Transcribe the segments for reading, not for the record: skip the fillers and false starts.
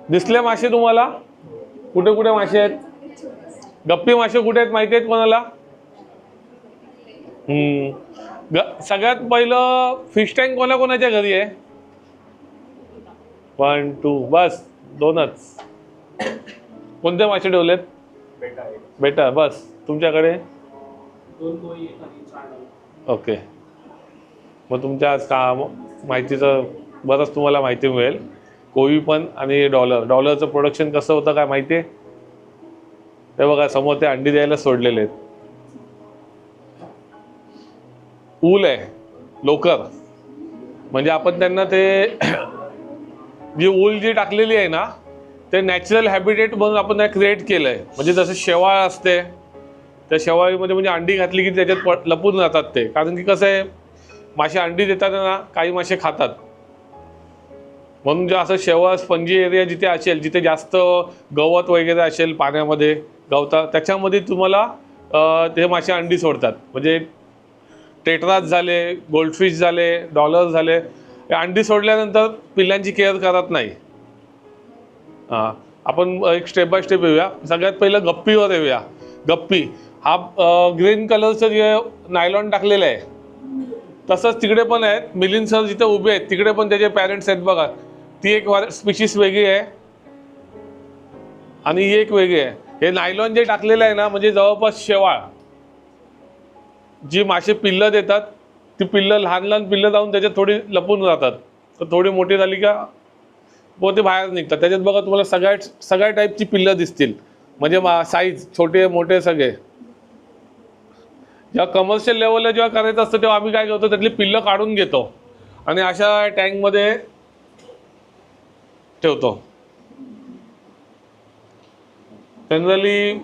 दिसले मासे तुम्हाला? कुठे कुठे मासे आहेत? गप्पी मासे कुठे आहेत माहिती आहेत कोणाला? सगळ्यात पहिलं फिश टँक कोणाकोणाच्या घरी आहे? 1 2 बस, दोनच. कोणते मासे ठेवलेत? बेटा बस. तुमच्याकडे? ओके. मग तुमच्या आज माहितीचं बरंच तुम्हाला माहिती मिळेल. कोळी पण आणि डॉलरचं प्रोडक्शन कसं होतं काय माहिती आहे? ते बघा समोर ते अंडी द्यायला सोडलेले आहेत. ऊल आहे, लोकर. म्हणजे आपण त्यांना ते जी ऊल जी टाकलेली आहे ना, ते नॅचरल हॅबिटेट म्हणून आपण त्या क्रिएट केलं आहे. म्हणजे जसं शेवाळ असते, त्या शेवाळीमध्ये म्हणजे अंडी घातली की त्याच्यात लपून राहतात ते. कारण की कसं आहे, मासे अंडी देतात ना, काही मासे खातात. म्हणून जे असं शेवाळ स्पंजी एरिया जिथे असेल, जिथे जास्त गवत वगैरे असेल पाण्यामध्ये गवतात, त्याच्यामध्ये तुम्हाला ते मासे अंडी सोडतात. म्हणजे टेट्रास झाले, गोल्डफिश झाले, डॉलर झाले, अंडी सोडल्यानंतर पिल्लांची केअर करत नाही. आपण एक स्टेप बाय स्टेप येऊया. सगळ्यात पहिलं गप्पीवर येऊया. गप्पी हा ग्रीन कलरचं जे नायलॉन टाकलेलं आहे, तसंच तिकडे पण आहेत. मिलिंद सर जिथे उभे आहेत तिकडे पण त्याचे पॅरेंट्स आहेत बघा. ती एक स्पीशीज वेगळी आहे आणि ही एक वेगळी आहे. हे नायलॉन जे टाकलेलं आहे ना, म्हणजे जवळपास शेवाळ जी मासे पिल्लं देतात, ती पिल्लं लहान पिल्लं जाऊन त्याच्यात थोडी लपून राहतात. तर थोडी मोठी झाली का मग ते बाहेर निघतात. त्याच्यात बघा तुम्हाला सगळ्या टाईपची पिल्लं दिसतील. म्हणजे साईज छोटे मोठे सगळे. जेव्हा कमर्शियल लेवलला जेव्हा करायचं असतं तेव्हा आम्ही काय करतो, त्यातली पिल्लं काढून घेतो आणि अशा टँकमध्ये ठेवतो. जनरली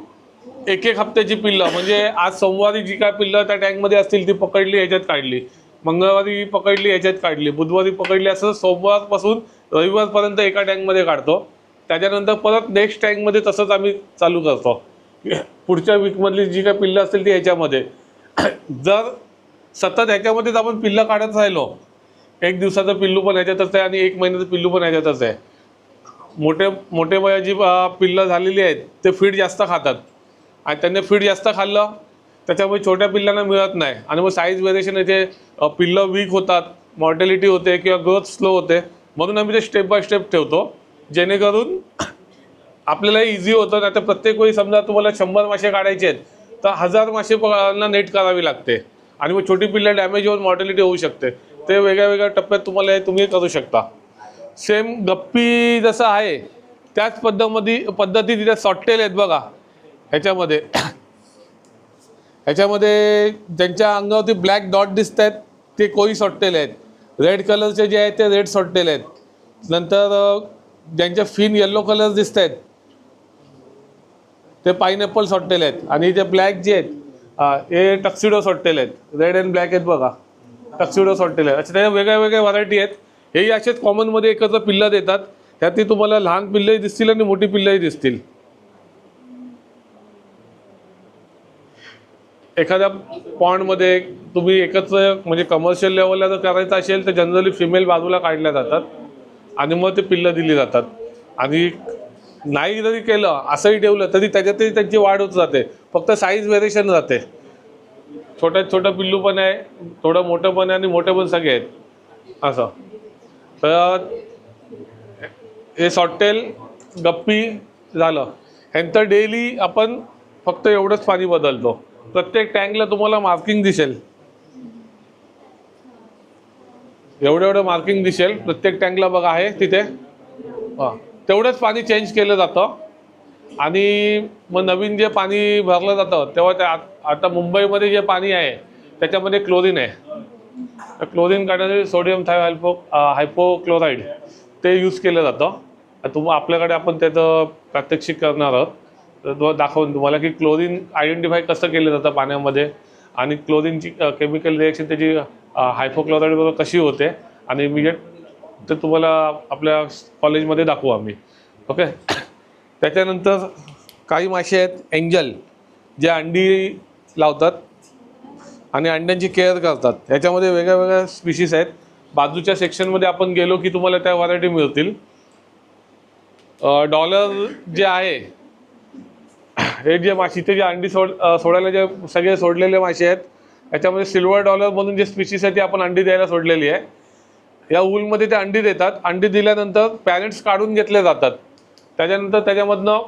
एक हप्त्याची पिल्लं, म्हणजे आज सोमवारी जी काय पिल्लं त्या टँकमध्ये असतील ती पकडली याच्यात काढली, मंगळवारी पकडली याच्यात काढली, बुधवारी पकडली, असं सोमवारपासून रविवारपर्यंत एका टँकमध्ये काढतो. त्याच्यानंतर परत नेक्स्ट टँकमध्ये तसंच आम्ही चालू करतो. पुढच्या वीकमधली जी काय पिल्लं असतील ती ह्याच्यामध्ये. जर सतत ह्याच्यामध्येच आपण पिल्लं काढत राहिलो, एक दिवसाचं पिल्लू पण ह्याच्यातच आहे आणि एक महिन्याचं पिल्लू पण ह्याच्यातच आहे. मोठे वयाची पिल्लं झालेली आहेत ते फीड जास्त खातात आणि त्यांनी फीड जास्त खाल्लं त्याच्यामुळे छोट्या पिल्लांना मिळत नाही आणि मग साईज व्हेरिएशन येते, पिल्लं वीक होतात, मॉर्टॅलिटी होते किंवा ग्रोथ स्लो होते. म्हणून आम्ही ते स्टेप बाय स्टेप ठेवतो, जेणेकरून आपल्याला इझी होतं. नाही तर प्रत्येक वेळी समजा तुम्हाला 100 मासे काढायचे आहेत तर 1000 मासे नेट करावी लागते आणि मग छोटी पिल्लं डॅमेज होऊन मॉर्टॅलिटी होऊ शकते. ते वेगळ्या टप्प्यात तुम्ही करू शकता. सेम गप्पी जसं आहे त्याच पद्धती तिथे सॉटटेल आहेत बघा. ह्याच्यामध्ये ज्यांच्या अंगावरती ब्लॅक डॉट दिसत आहेत ते कोळी सॉटटेल आहेत. रेड कलरचे जे आहेत ते रेड सॉटटेल आहेत. नंतर ज्यांच्या फिन येल्लो कलर दिसत आहेत ते पाईनॅपल सॉटटेल आहेत आणि जे ब्लॅक जे आहेत हे टक्सिडो सॉटटेल आहेत. रेड अँड ब्लॅक आहेत बघा, टक्सिडो सॉटटेल आहेत. अच्छा, त्याच्या वेगळ्या व्हरायटी आहेत. हेही असेच कॉमनमध्ये एकत्र पिल्लं देतात. त्यातही तुम्हाला लहान पिल्लंही दिसतील आणि मोठी पिल्लंही दिसतील. एखाद्या पॉन्डमध्ये तुम्ही एकत्र म्हणजे कमर्शियल लेवलला जर करायचं असेल तर जनरली फिमेल बाजूला काढल्या जातात आणि मग ते पिल्लं दिली जातात. आणि नाही जरी केलं असंही ठेवलं तरी त्याच्यातही त्यांची वाढ होत जाते, फक्त साईज व्हेरिएशन राहते. छोटं पिल्लू पण आहे, थोडं मोठं पण आहे आणि मोठे पण सगळे आहेत असं. तर हे सॉटटेल गप्पी झालं. ह्यांचं डेली आपण फक्त एवढंच पाणी बदलतो. प्रत्येक टँकला तुम्हाला मार्किंग दिसेल, एवढं मार्किंग दिसेल प्रत्येक टँकला बघा आहे तिथे. तेवढंच पाणी चेंज केलं जातं आणि मग नवीन जे पाणी भरलं जातं तेव्हा आता मुंबईमध्ये जे पाणी आहे त्याच्यामध्ये क्लोरीन आहे. क्लोरीन काढण्यासाठी सोडियम हायपोक्लोराईड ते यूज केलं जातं. आपल्याकडे आपण त्याचं प्रात्यक्षिक करणार आहोत. तर दाखवून तुम्हाला की क्लोरीन आयडेंटिफाय कसं केलं जातं पाण्यामध्ये आणि क्लोरीनची केमिकल रिॲक्शन त्याची हायपोक्लोराईडबरोबर कशी होते आणि इमिजिएट ते तुम्हाला आपल्या कॉलेजमध्ये दाखवू आम्ही. ओके. त्याच्यानंतर काही मासे आहेत एंजल, जे अंडी लावतात आणि अंड्यांची केअर करतात. ह्याच्यामध्ये वेगळ्या स्पीशीज आहेत. बाजूच्या सेक्शनमध्ये आपण गेलो की तुम्हाला त्या व्हरायटी मिळतील. डॉलर जे आहे, हे जे मासे ते जे अंडी सोडायला जे सगळे सोडलेले मासे आहेत, याच्यामध्ये सिल्वर डॉलर म्हणून जे स्पीशीसाठी आपण अंडी द्यायला सोडलेली आहे, या ऊलमध्ये ते अंडी देतात. अंडी दिल्यानंतर पॅरेंट्स काढून घेतले जातात. त्याच्यानंतर त्याच्यामधनं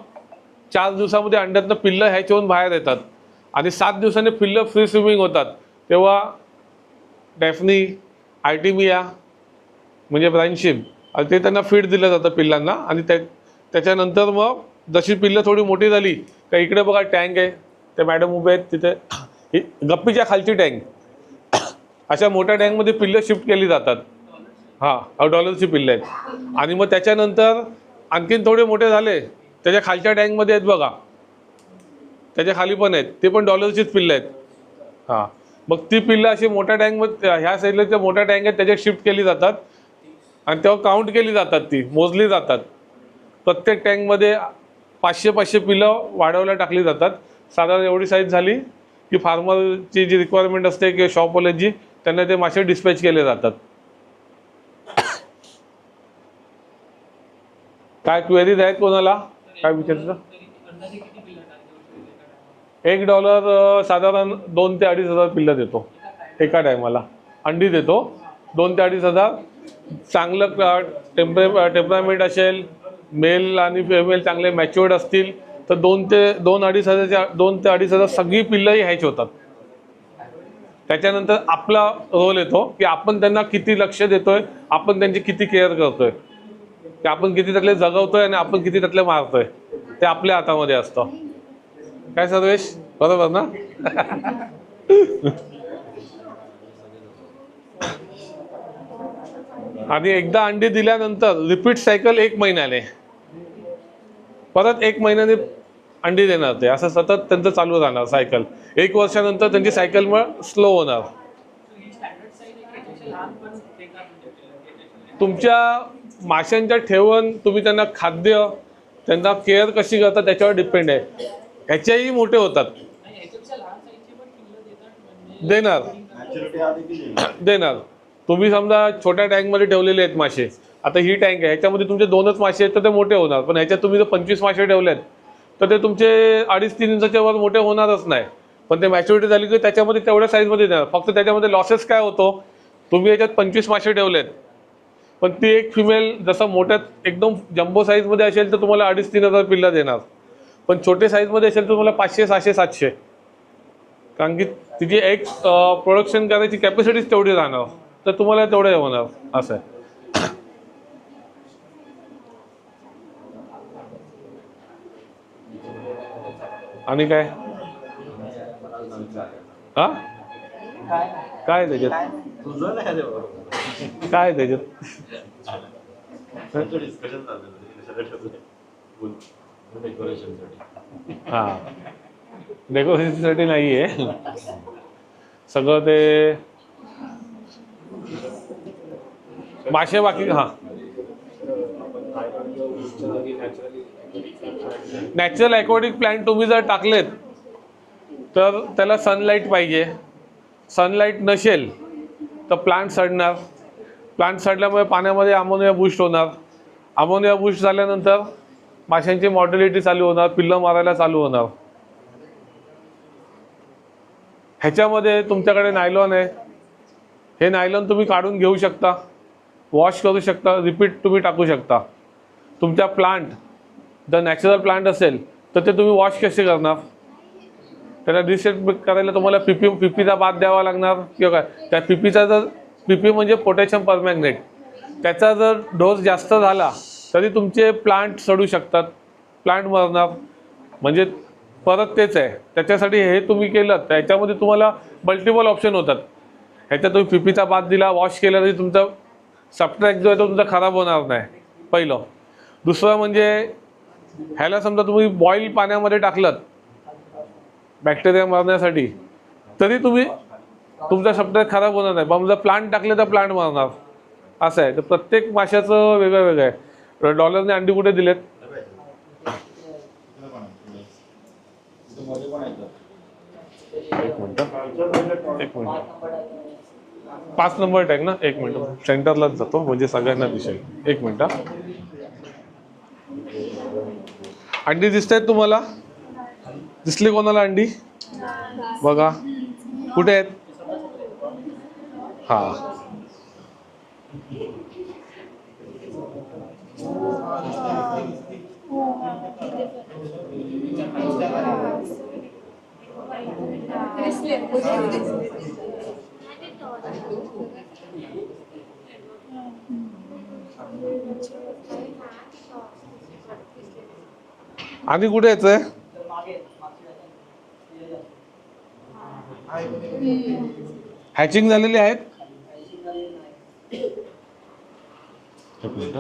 4 दिवसामध्ये अंड्यातनं पिल्लं ह्याच्याहून बाहेर येतात आणि 7 दिवसांनी पिल्लं फ्री स्विमिंग होतात. तेव्हा डॅफ्नी, आर्टिमिया म्हणजे ब्राईनशिप, ते त्यांना फीड दिलं जातं पिल्लांना. आणि त्याच्यानंतर मग जशी पिल्लं थोडी मोठी झाली का इकडे बघा टँक आहे, ते मॅडम उभे आहेत तिथे, ही गप्पीच्या खालची टँक, अशा मोठ्या टँकमध्ये पिल्लं शिफ्ट केली जातात. हां, डॉलरची पिल्लं आहेत. आणि मग त्याच्यानंतर आणखीन थोडे मोठे झाले, त्याच्या खालच्या टँकमध्ये आहेत बघा, त्याच्या खाली पण आहेत, ते पण डॉलरचीच पिल्लं आहेत. हां, मग ती पिल्लं अशी मोठ्या टँकमध्ये, ह्या साईडला ज्या मोठ्या टँक आहेत त्याच्यात शिफ्ट केली जातात आणि तेव्हा काउंट केली जातात, ती मोजली जातात. प्रत्येक टँकमध्ये 500-500 पिल्लं वाढवायला टाकली जातात. साधारण एवढी साईज झाली की फार्मरची जी रिक्वायरमेंट असते किंवा शॉपवाल्यांची, त्यांना ते मासे डिस्पॅच केले जातात. काय क्वेरीज आहेत कोणाला? काय विचारायचं? $1 साधारण 2,000 ते 2,500 पिल्लं देतो एका टायमाला. अंडी देतो 2,000 ते 2,500. चांगलं टेम्परामेंट असेल, मेल आणि फिमेल चांगले मॅच्युअर्ड असतील तर 2 ते 2,500 सगळी पिल्लंही ह्याच होतात. त्याच्यानंतर आपला रोल येतो की आपण त्यांना किती लक्ष देतोय, आपण त्यांची किती केअर करतोय, की आपण किती त्यातले जगवतोय आणि आपण किती त्यातले मारतोय, ते आपल्या हातामध्ये असतं. काय सर्वेश, बरोबर ना? आणि एकदा अंडी दिल्यानंतर रिपीट सायकल 1 महिन्याने, परत 1 महिन्याने अंडी देणार ते, असं सतत त्यांचं चालू राहणार सायकल. 1 वर्षानंतर त्यांची सायकल मग स्लो होणार. तुमच्या माशांच्या ठेवण, तुम्ही त्यांना खाद्य, त्यांना केअर कशी करता त्याच्यावर डिपेंड आहे. ह्याच्याही मोठे होतात, देणार. तुम्ही समजा छोट्या टँकमध्ये ठेवलेले आहेत मासे, आता ही टँक आहे, ह्याच्यामध्ये तुमचे 2च मासे आहेत तर ते मोठे होणार. पण ह्याच्यात तुम्ही जर 25 मासे ठेवलेत तर ते तुमचे 2.5-3 इंचाच्या वर मोठे होणारच नाही. पण ते मॅच्युरिटी झाली की त्याच्यामध्ये तेवढ्या साईजमध्ये देणार. फक्त त्याच्यामध्ये लॉसेस काय होतो, तुम्ही याच्यात 25 मासे ठेवलेत, पण ती एक फिमेल जसं मोठ्यात एकदम जम्बो साईजमध्ये असेल तर तुम्हाला 2,500-3,000 पिल्लं देणार. पण छोटे साईजमध्ये असेल तर तुम्हाला 500, 600, 700, कारण की तिची एक प्रोडक्शन करायची कॅपॅसिटीच तेवढी राहणार, तर तुम्हाला तेवढे होणार. असं आहे. आणि काय हा काय त्याच्यात, काय त्याच्यात हां, डेकोरेशनसाठी नाही आहे सगळं ते मासे बाकी. हां, नॅचरल ॲक्वॅटिक प्लांट तुम्ही जर टाकलेत तर त्याला सनलाईट पाहिजे. सनलाईट नसेल तर प्लांट सडणार. प्लांट सडल्यामुळे पाण्यामध्ये अमोनिया बूस्ट होणार. अमोनिया बूस्ट झाल्यानंतर माशांची मॉर्टॅलिटी चालू होणार, पिल्लं मारायला चालू होणार. ह्याच्यामध्ये तुमच्याकडे नायलॉन आहे, हे नायलॉन तुम्ही काढून घेऊ शकता, वॉश करू शकता, रिपीट तुम्ही टाकू शकता. तुमच्या प्लांट जर नॅचरल प्लांट असेल तर ते तुम्ही वॉश कसे करणार, त्याला रिसेट करायला तुम्हाला पीपीचा बाथ द्यावा लागणार किंवा काय. त्या पीपीचा जर, पीपी म्हणजे पोटॅशियम परमॅंगनेट, त्याचा जर डोस जास्त झाला तरी तुमचे प्लांट सडू शकतात, प्लांट मरणार. म्हणजे परत तेच आहे. त्याच्यासाठी हे तुम्ही केलं तर ह्याच्यामध्ये तुम्हाला मल्टिपल ऑप्शन होतात. ह्याच्यात तुम्ही पीपीचा बाथ दिला, वॉश केला तरी तुमचा सबस्ट्रॅक्ट जो आहे तो तुमचा खराब होणार नाही, पहिलं. दुसरं म्हणजे ह्याला समजा तुम्ही बॉईल पाण्यामध्ये टाकलं बॅक्टेरिया मारण्यासाठी, तरी तुम्ही तुमचा सबस्ट्रॅक्ट खराब होणार नाही. पण जर प्लांट टाकले तर प्लांट मारणार. असं आहे. तर प्रत्येक माशाचं वेगळं वेगळं आहे. डॉलरने अंडी कुठे दिलेत? एक मिनिट 5 नंबर टॅग ना, 1 मिनिट सेंटरलाच जातो म्हणजे सगळ्यांना दिसेल. 1 मिनिट. अंडी दिसत आहेत तुम्हाला? दिसली कोणाला अंडी? बघा कुठे आहेत? हा आणि कुठे यायचंय? हॅचिंग झालेली आहेत. एक मिनिट.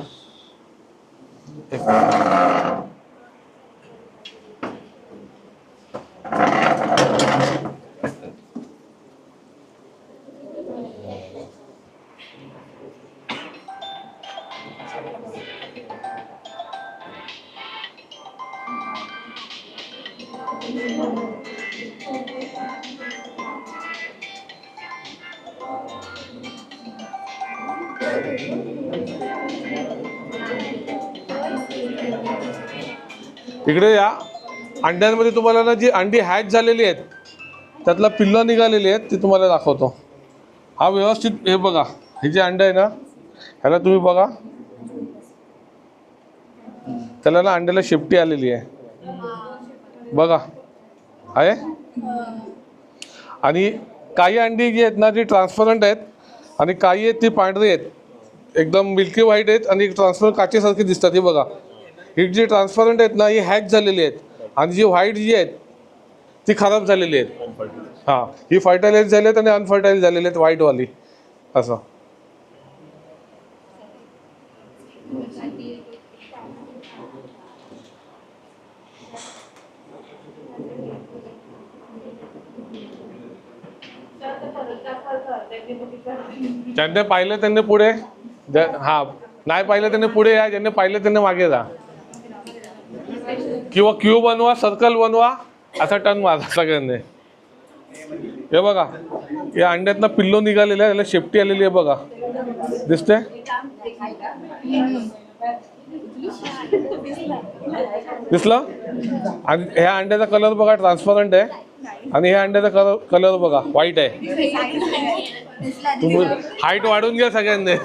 इकडे या. अंड्यांमध्ये तुम्हाला ना जी अंडी हॅच झालेली आहेत त्यातला पिल्लं निघालेली आहेत ती तुम्हाला दाखवतो. हा व्यवस्थित हे बघा, हे जे अंड आहे ना ह्याला तुम्ही बघा, त्याला ना अंड्याला शेपटी आलेली आहे बघा, आहे. आणि काही अंडी जी आहेत ना ती ट्रान्सपरंट आहेत आणि काही आहेत ती पांढरी आहेत, एकदम मिल्की व्हाईट आहेत आणि ट्रान्सपरंट काचेसारखी दिसतात. ही बघा, ही जी ट्रान्सपरंट आहेत ना ही हॅच झालेली आहेत आणि जी व्हाईट जी आहेत ती खराब झालेली आहेत. हां, ही फर्टायलाइज झाली आहेत आणि अनफर्टाईल झालेली आहेत व्हाईटवाली असं. ज्यांनी पाहिलं त्यांनी पुढे, हा नाही पाहिलं त्यांनी पुढे या, ज्यांनी पाहिलं त्यांनी मागे जा, किंवा क्यू बनवा, सर्कल बनवा, असा टर्न मारा सगळ्यांनी. हे बघा, या अंड्यातनं पिल्लो निघालेलं आहे, त्याला शेपटी आलेली आहे बघा, दिसते? दिसलं? आणि ह्या अंड्याचा कलर बघा ट्रान्सपरंट आहे आणि ह्या अंड्याचा कलर बघा व्हाईट आहे. तुम्ही हाईट वाढून घ्या सगळ्यांनी.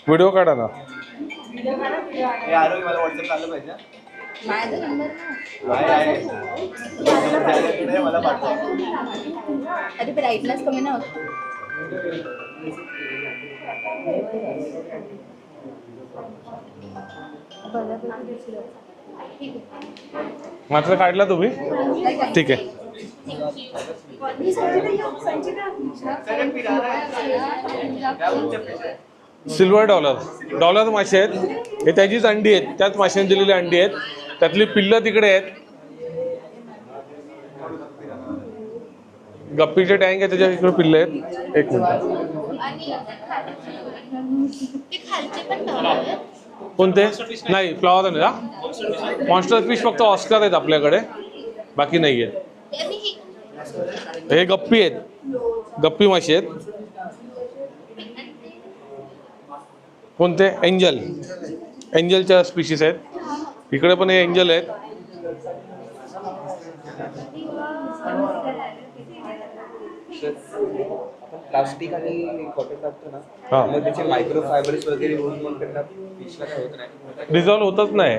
व्हिडिओ काढा ना. अरे ब्राईटनेस कमी ना होत. मात्र काढला तुम्ही? ठीक आहे. सिल्वर डॉलर मासे आहेत, हे त्याचीच अंडी आहेत, त्याच माशांनी दिलेली अंडी आहेत, त्यातली पिल्लं तिकडे आहेत. गप्पीचे टँक आहे त्याच्या इकडे पिल्लं आहेत. एक मिनिट. कोणते? नाही, फ्लॉवर नाही का? मॉन्स्टर फिश फक्त ऑस्कर आहेत आपल्याकडे, बाकी नाही आहेत. हे गप्पी आहेत, गप्पी मासे आहेत. कोणते? एंजलच्या स्पीशीज आहेत. इकडे पण हे एंजल आहेत. प्लास्टिक आणि कॉटन टाकतो ना, मग त्याचे मायक्रो फायबर्स वगैरे होऊन मग त्यांना फिशला काय होत नाही, डिझॉल्व होतच नाही.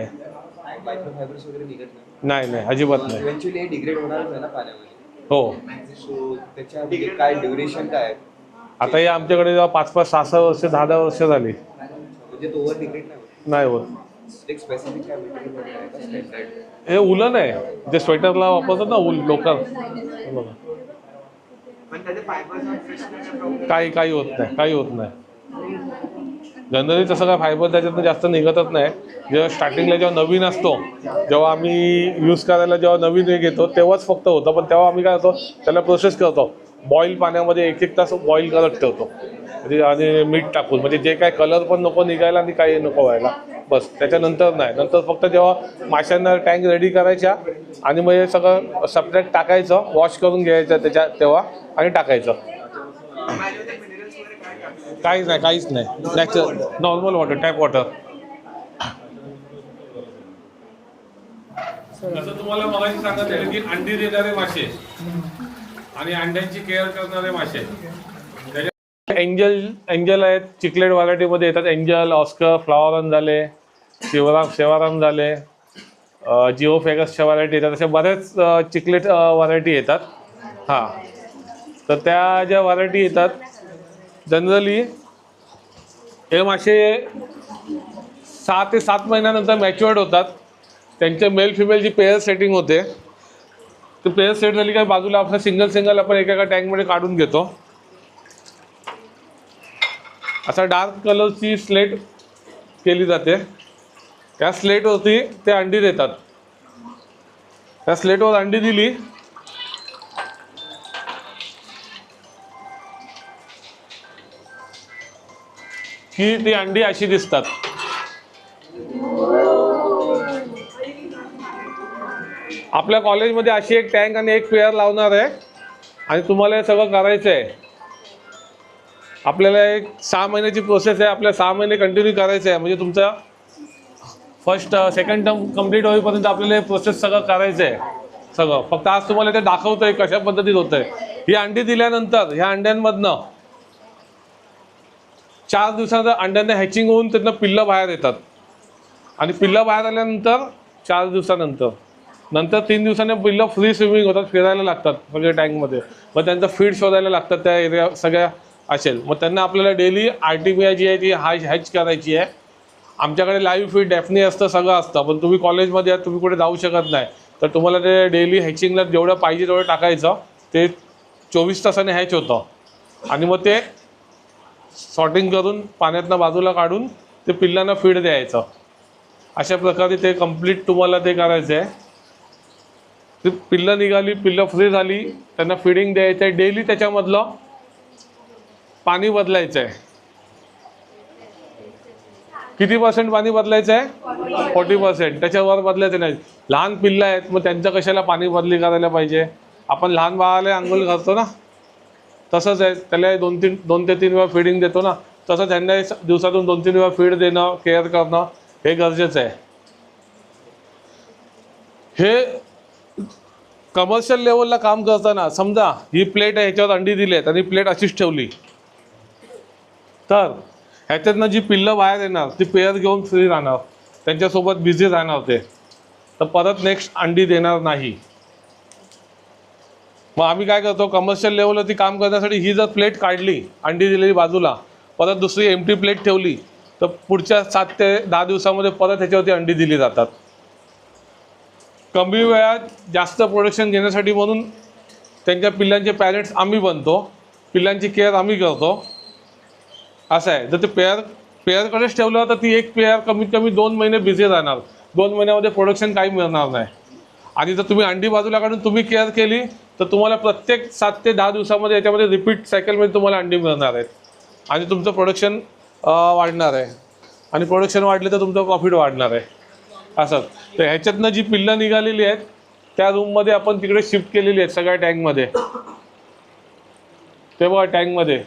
मायक्रो फायबर्स वगैरे निघत नाही, अजिबात नाही. इव्हेंच्युअली हे डिग्रेड होणारच आहे ना पाण्यामध्ये. हो. सो त्याच्या काय ड्युरेशन काय आहे? आता हे आमच्याकडे जेव्हा 5-5, 6-6 वर्ष, 10-10 वर्ष झाली. म्हणजे तो ओव्हर डिग्रेड नाही होत. एक स्पेसिफिक काय मटेरियल आहे का स्टँडर्ड? हे उलन आहे, जे स्वेटरला वापरतात ना ऊल लोकल. पण त्याचे फायबर्स काही होत नाही. जनरली तसं काय फायबर त्याच्यातनं जास्त निघतच नाही. जेव्हा स्टार्टिंगला जेव्हा नवीन असतो, जेव्हा आम्ही यूज करायला जेव्हा नवीन हे घेतो तेव्हाच फक्त होतं. पण तेव्हा आम्ही काय करतो, त्याला प्रोसेस करतो, बॉईल पाण्यामध्ये 1-1 तास बॉईल करत ठेवतो म्हणजे, आणि मीठ टाकून, म्हणजे जे काय कलर पण नको निघायला आणि काही नको व्हायला. बस त्याच्यानंतर नाही, नंतर फक्त जेव्हा माशांना टँक रेडी करायच्या आणि मग हे सगळं सेपरेट टाकायचं, वॉश करून घ्यायचं त्याच्या तेव्हा आणि टाकायचं. काहीच नाही, काहीच नाही, natural normal water, tap water. जसं तुम्हाला मगाशी सांगत आहे की अंडी देणारे मासे आणि अंड्यांची केअर करणारे मासे, एंजल आहेत, चिकलेट व्हरायटीमध्ये येतात. एंजल, ऑस्कर, फ्लॉवरन झाले, शेवाराम झाले, जिओफेगसच्या व्हरायटी येतात. अशा बऱ्याच चिकलेट व्हरायटी येतात. हां, तर त्या ज्या व्हरायटी येतात जनरली हे मासे 6 ते 7 महिन्यानंतर मॅच्युअर्ड होतात. त्यांचे मेल फिमेलची पेअर सेटिंग होते. तर पेअर सेट झाली काय बाजूला आपलं सिंगल आपण एका टँकमध्ये काढून घेतो. असा डार्क कलरची स्लेट केली जाते. त्या स्लेटवरती ते अंडी देतात. त्या स्लेटवर अंडी दिली की ती अंडी अशी दिसतात. आपल्या कॉलेजमध्ये अशी एक टँक आणि एक पेअर लावणार आहे आणि तुम्हाला हे सगळं करायचं आहे. आपल्याला एक 6 महिन्याची प्रोसेस आहे. आपल्याला 6 महिने कंटिन्यू करायचं आहे. म्हणजे तुमचा फर्स्ट सेकंड टर्म कंप्लीट होईपर्यंत आपल्याला हे प्रोसेस सगळं करायचं आहे. सगळं फक्त आज तुम्हाला ते दाखवतं आहे कशा पद्धतीत होतं आहे. ही अंडी दिल्यानंतर ह्या अंड्यांमधनं 4 दिवसानंतर अंड्यांना हॅचिंग होऊन त्यांना पिल्लं बाहेर येतात. आणि पिल्लं बाहेर आल्यानंतर 4 दिवसानंतर 3 दिवसांनी पिल्लं फ्री स्विमिंग होतात, फिरायला लागतात सगळ्या टँकमध्ये. मग त्यांचं फीड शोधायला लागतात त्या एरिया सगळ्या असेल. मग त्यांना आपल्याला डेली आर्टिमिया जी आहे ती हॅच करायची आहे. आमच्याकडे लाईव्ह फीड डॅफनी असतं, सगळं असतं. पण तुम्ही कॉलेजमध्ये आहात, तुम्ही कुठे जाऊ शकत नाही, तर तुम्हाला ते डेली हॅचिंगला जेवढं पाहिजे तेवढं टाकायचं. ते 24 तासाने हॅच होतं आणि मग ते सॉर्टिंग करून पाण्यातनं बाजूला काढून ते पिल्लांना फीड द्यायचं. अशा प्रकारे ते कंप्लीट तुम्हाला ते करायचं आहे. ती पिल्लं निघाली, पिल्लं फ्री झाली, त्यांना फिडिंग द्यायचं आहे. डेली त्याच्यामधलं पाणी बदलायचं आहे. किती % पाणी बदलायचं आहे? 40%. त्याच्यावर बदलायचं नाही. लहान पिल्लं आहेत, मग त्यांचं कशाला पाणी बदली करायला पाहिजे? आपण लहान बाळाला अंघोळ करतो ना, तसंच आहे. त्याला 2 ते 3 वेळा फिडिंग देतो ना, तसं त्यांना दिवसातून 2-3 वेळा फीड देणं, केअर करणं हे गरजेचं आहे. हे कमर्शियल लेवलला काम करताना समजा ही प्लेट आहे, ह्याच्यावर अंडी दिली आहेत आणि प्लेट अशीच ठेवली, तर ह्याच्यातनं जी पिल्लं बाहेर येणार ती पेअर घेऊन फ्री राहणार, त्यांच्यासोबत बिझी राहणार ते, तर परत नेक्स्ट अंडी देणार नाही. मग आम्ही काय करतो, कमर्शियल लेवलवरती काम करण्यासाठी ही जर प्लेट काढली, अंडी दिलेली बाजूला, परत दुसरी एम्प्टी प्लेट ठेवली, तर पुढच्या 7 ते 10 दिवसामध्ये परत ह्याच्यावरती अंडी दिली जातात. कमी वेळात जास्त प्रोडक्शन घेण्यासाठी म्हणून त्यांच्या पिल्लांचे पॅरेंट्स आम्ही बनतो, पिल्लांची केअर आम्ही करतो, असं आहे. जर ते पेअरकडेच ठेवलं तर ती एक पेअर कमीत कमी 2 महिने बिझी राहणार. 2 महिन्यामध्ये प्रोडक्शन काही मिळणार नाही. आणि जर तुम्ही अंडी बाजूला काढून तुम्ही केअर केली तर तुम्हाला प्रत्येक 7 ते 10 दिवसामध्ये याच्यामध्ये रिपीट सायकलमध्ये तुम्हाला अंडी मिळणार आहेत आणि तुमचं प्रोडक्शन वाढणार आहे. आणि प्रोडक्शन वाढले तर तुमचं प्रॉफिट वाढणार आहे. असं तर ह्याच्यातनं जी पिल्लं निघालेली आहेत त्या रूममध्ये आपण तिकडे शिफ्ट केलेली आहेत सगळ्या टँकमध्ये. ते बघा टँकमध्ये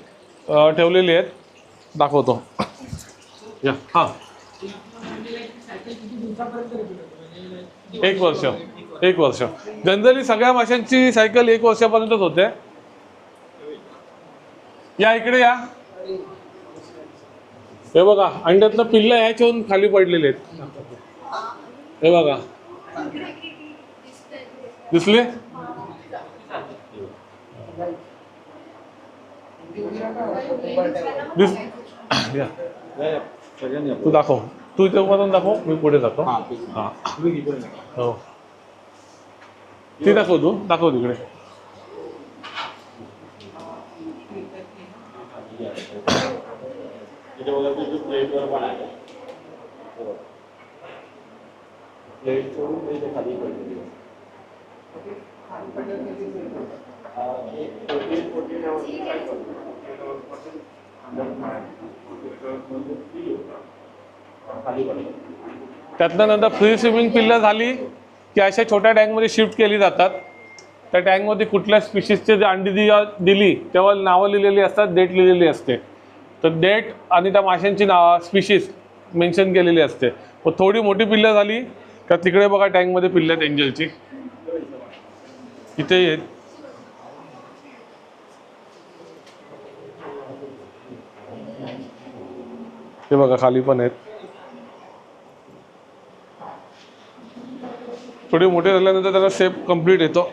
ठेवलेली आहेत, दाखवतो. या हां, 1 वर्ष. 1 वर्ष जनरली सगळ्या माशांची सायकल 1 वर्षापर्यंतच होते. या इकडे या. हे बघा अंड्यातलं पिल्लं ह्याच्याहून खाली पडलेले आहेत. हे बघा, दिसले? तू दाखव, तू इथे उभारून दाखव, मी पुढे जातो. हां हो, ती दाखव, तू दाखव तिकडे. प्लेटवर पण आहे. प्लेट सोडून ते खाली पडलेली आहे. खाली पडलं. त्यातनं नंतर फ्री स्विमिंग पिल्लं झाली की अशा छोट्या टँकमध्ये शिफ्ट केली जातात. त्या टँकमध्ये कुठल्या स्पीशीजचे अंडी दिली तेव्हा नावं लिहिलेली असतात, डेट लिहिलेली असते. तर डेट आणि त्या माशांची स्पीशीज मेन्शन केलेली असते. व थोडी मोठी पिल्लं झाली का तिकडे बघा टँकमध्ये पिल्लं आहेत एंजलची. इथे आहेत. ते बघा खाली पण आहेत. थोडे मोठे झाल्यानंतर त्याला शेप कंप्लीट येतो.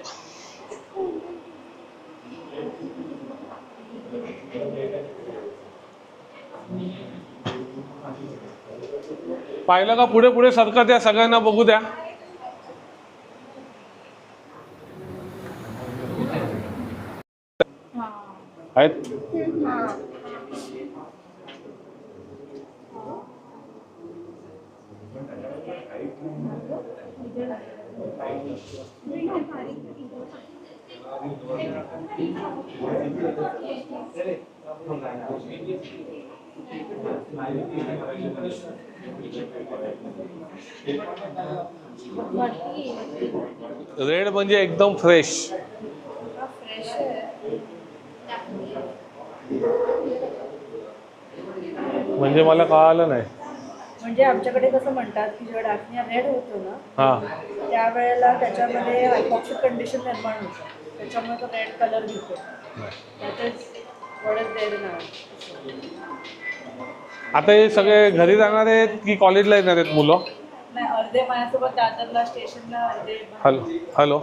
पाहिलं का पुढे पुढे सरका, त्या सगळ्यांना बघू द्या. आहेत. रेड म्हणजे एकदम फ्रेश. म्हणजे मला कळालं नाही. म्हणजे आमच्याकडे कसं म्हणतात की जेव्हा डाफनिया रेड होतो ना हां, त्यावेळेला त्याच्यामध्ये हायपॉक्सिक कंडिशन निर्माण होतं, त्याच्यामुळे तो रेड कलर घेतो. That is what is there in आता हे सगळे घरी जाणार आहेत की कॉलेजला येणार आहेत मुलं? नाही, अर्धे माझ्यासोबत दादरला स्टेशनला अर्धे हॅलो हॅलो